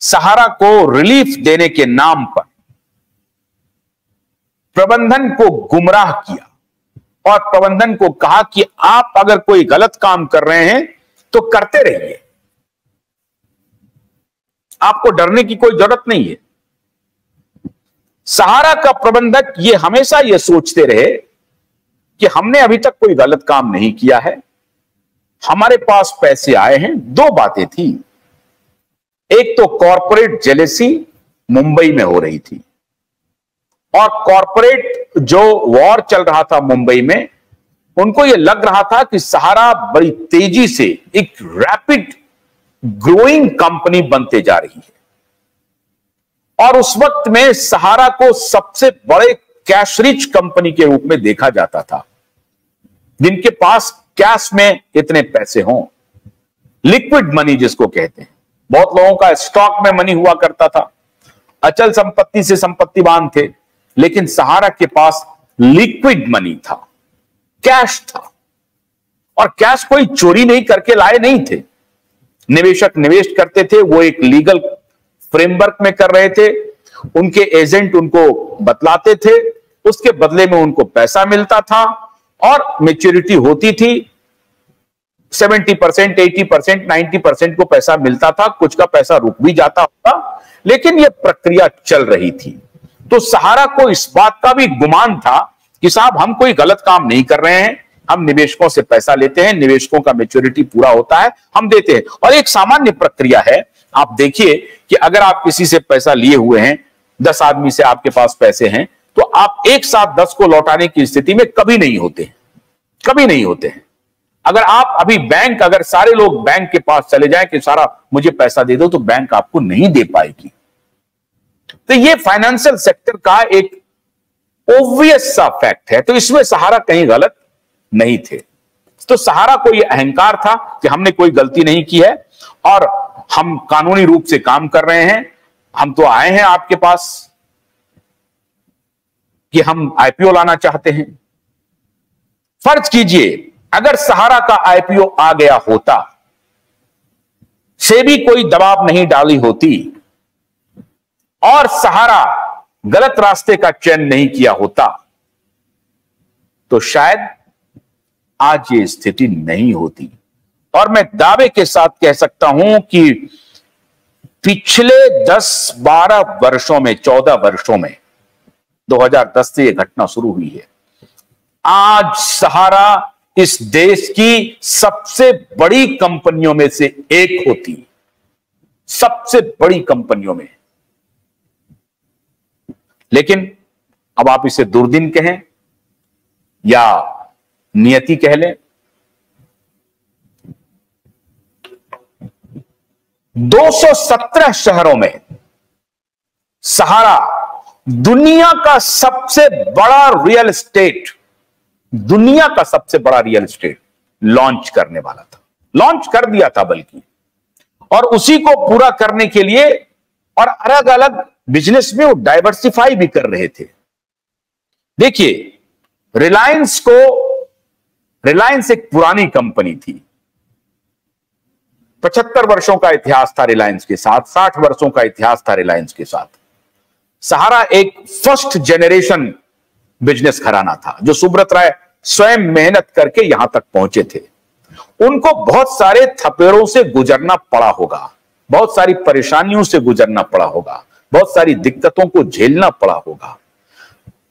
सहारा को रिलीफ देने के नाम पर प्रबंधन को गुमराह किया और प्रबंधन को कहा कि आप अगर कोई गलत काम कर रहे हैं तो करते रहिए, आपको डरने की कोई जरूरत नहीं है। सहारा का प्रबंधक ये हमेशा ये सोचते रहे कि हमने अभी तक कोई गलत काम नहीं किया है, हमारे पास पैसे आए हैं। दो बातें थी, एक तो कॉरपोरेट जेलेसी मुंबई में हो रही थी और कॉरपोरेट जो वॉर चल रहा था मुंबई में, उनको यह लग रहा था कि सहारा बड़ी तेजी से एक रैपिड ग्रोइंग कंपनी बनते जा रही है और उस वक्त में सहारा को सबसे बड़े कैश रिच कंपनी के रूप में देखा जाता था, जिनके पास कैश में इतने पैसे हों, लिक्विड मनी जिसको कहते हैं। बहुत लोगों का स्टॉक में मनी हुआ करता था, अचल संपत्ति से संपत्तिवान थे, लेकिन सहारा के पास लिक्विड मनी था, कैश था। और कैश कोई चोरी नहीं करके लाए नहीं थे, निवेशक निवेश करते थे, वो एक लीगल फ्रेमवर्क में कर रहे थे, उनके एजेंट उनको बतलाते थे, उसके बदले में उनको पैसा मिलता था और मैच्योरिटी होती थी। 70%, 80%, 90% को पैसा मिलता था, कुछ का पैसा रुक भी जाता होगा, लेकिन यह प्रक्रिया चल रही थी। तो सहारा को इस बात का भी गुमान था कि साहब हम कोई गलत काम नहीं कर रहे हैं, हम निवेशकों से पैसा लेते हैं, निवेशकों का मैच्योरिटी पूरा होता है, हम देते हैं। और एक सामान्य प्रक्रिया है, आप देखिए कि अगर आप किसी से पैसा लिए हुए हैं, 10 आदमी से आपके पास पैसे हैं, तो आप एक साथ 10 को लौटाने की स्थिति में कभी नहीं होते, कभी नहीं होते हैं। अगर आप अभी बैंक, अगर सारे लोग बैंक के पास चले जाएं कि सारा मुझे पैसा दे दो, तो बैंक आपको नहीं दे पाएगी। तो ये फाइनेंशियल सेक्टर का एक ऑब्वियस सा फैक्ट है। तो इसमें सहारा कहीं गलत नहीं थे। तो सहारा को यह अहंकार था कि हमने कोई गलती नहीं की है और हम कानूनी रूप से काम कर रहे हैं, हम तो आए हैं आपके पास कि हम आईपीओ लाना चाहते हैं। फर्ज कीजिए अगर सहारा का आईपीओ आ गया होता, सेबी कोई दबाव नहीं डाली होती और सहारा गलत रास्ते का चयन नहीं किया होता, तो शायद आज ये स्थिति नहीं होती। और मैं दावे के साथ कह सकता हूं कि पिछले 10-12 वर्षों में, 14 वर्षों में, 2010 से यह घटना शुरू हुई है, आज सहारा इस देश की सबसे बड़ी कंपनियों में से एक होती, सबसे बड़ी कंपनियों में। लेकिन अब आप इसे दुर्दिन कहें या नियति कह लें, 217 शहरों में सहारा दुनिया का सबसे बड़ा रियल एस्टेट, दुनिया का सबसे बड़ा रियल एस्टेट लॉन्च करने वाला था, लॉन्च कर दिया था बल्कि। और उसी को पूरा करने के लिए और अलग अलग बिजनेस में वो डाइवर्सिफाई भी कर रहे थे। देखिए, रिलायंस एक पुरानी कंपनी थी, 75 वर्षों का इतिहास था रिलायंस के साथ, 60 वर्षों का इतिहास था रिलायंस के साथ। सहारा एक फर्स्ट जनरेशन बिजनेस घराना था, जो सुब्रत राय स्वयं मेहनत करके यहां तक पहुंचे थे। उनको बहुत सारे थपेड़ों से गुजरना पड़ा होगा, बहुत सारी परेशानियों से गुजरना पड़ा होगा, बहुत सारी दिक्कतों को झेलना पड़ा होगा।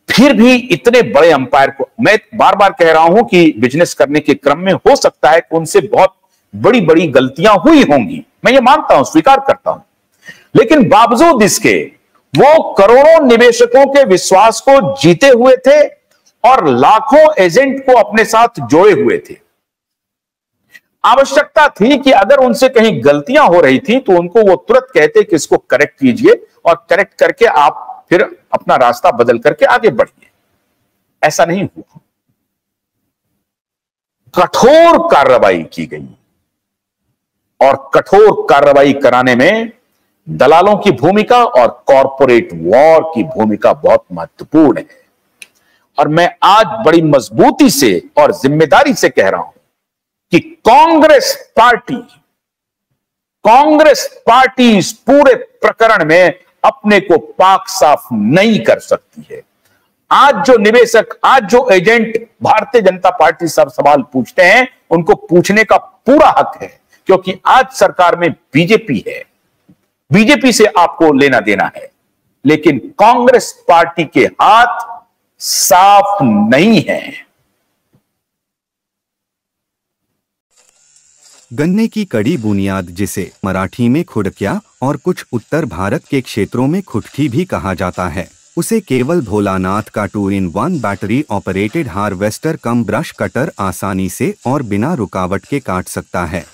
फिर भी इतने बड़े अंपायर को, मैं बार बार कह रहा हूं कि बिजनेस करने के क्रम में हो सकता है कि उनसे बहुत बड़ी बड़ी गलतियां हुई होंगी, मैं ये मानता हूं, स्वीकार करता हूं, लेकिन बावजूद इसके वो करोड़ों निवेशकों के विश्वास को जीते हुए थे और लाखों एजेंट को अपने साथ जोड़े हुए थे। आवश्यकता थी कि अगर उनसे कहीं गलतियां हो रही थी तो उनको वो तुरंत कहते कि इसको करेक्ट कीजिए और करेक्ट करके आप फिर अपना रास्ता बदल करके आगे बढ़िए। ऐसा नहीं हुआ, कठोर कार्रवाई की गई और कठोर कार्रवाई कराने में दलालों की भूमिका और कॉरपोरेट वॉर की भूमिका बहुत महत्वपूर्ण है। और मैं आज बड़ी मजबूती से और जिम्मेदारी से कह रहा हूं कि कांग्रेस पार्टी इस पूरे प्रकरण में अपने को पाक साफ नहीं कर सकती है। आज जो निवेशक, आज जो एजेंट भारतीय जनता पार्टी सब सवाल पूछते हैं, उनको पूछने का पूरा हक है, क्योंकि आज सरकार में बीजेपी है। बीजेपी से आपको लेना देना है, लेकिन कांग्रेस पार्टी के हाथ साफ नहीं है। गन्ने की कड़ी बुनियाद, जिसे मराठी में खुड़किया और कुछ उत्तर भारत के क्षेत्रों में खुटकी भी कहा जाता है, उसे केवल भोलानाथ का 2-in-1 बैटरी ऑपरेटेड हार्वेस्टर कम ब्रश कटर आसानी से और बिना रुकावट के काट सकता है।